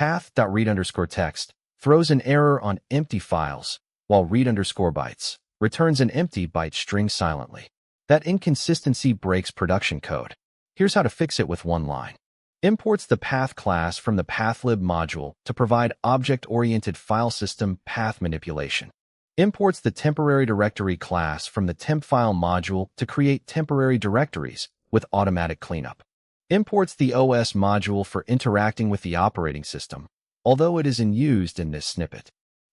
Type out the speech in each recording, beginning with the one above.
path.read_text throws an error on empty files, while read_bytes returns an empty byte string silently. That inconsistency breaks production code. Here's how to fix it with one line. Imports the path class from the pathlib module to provide object-oriented file system path manipulation. Imports the TemporaryDirectory class from the tempfile module to create temporary directories with automatic cleanup. Imports the OS module for interacting with the operating system, although it isn't used in this snippet.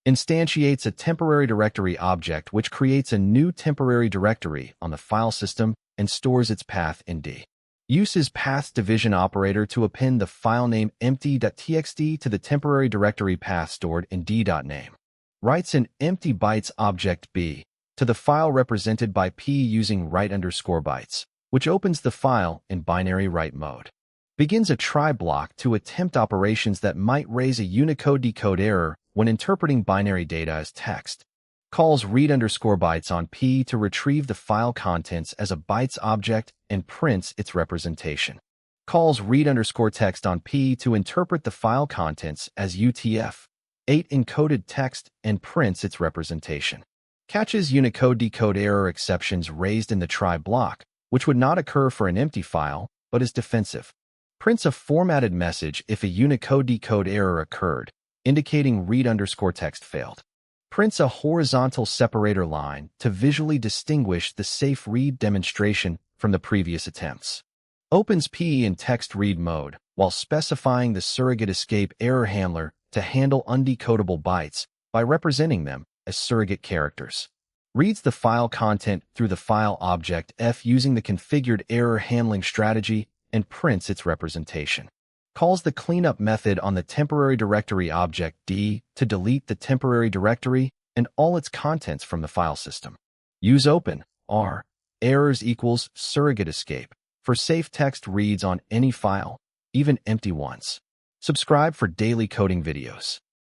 Instantiates a temporary directory object which creates a new temporary directory on the file system and stores its path in D. Uses path division operator to append the file name empty.txt to the temporary directory path stored in d.name. Writes an empty bytes object B to the file represented by P using write_bytes, which opens the file in binary write mode. Begins a try block to attempt operations that might raise a Unicode decode error when interpreting binary data as text. Calls read_bytes on P to retrieve the file contents as a bytes object and prints its representation. Calls read_text on P to interpret the file contents as UTF-8 encoded text and prints its representation. Catches Unicode decode error exceptions raised in the try block, which would not occur for an empty file, but is defensive. Prints a formatted message if a Unicode decode error occurred, indicating read_text failed. Prints a horizontal separator line to visually distinguish the safe read demonstration from the previous attempts. Opens P in text read mode while specifying the surrogate escape error handler to handle undecodable bytes by representing them as surrogate characters. Reads the file content through the file object F using the configured error handling strategy and prints its representation. Calls the cleanup method on the temporary directory object D to delete the temporary directory and all its contents from the file system. Use open R errors equals surrogate escape for safe text reads on any file, even empty ones. Subscribe for daily coding videos.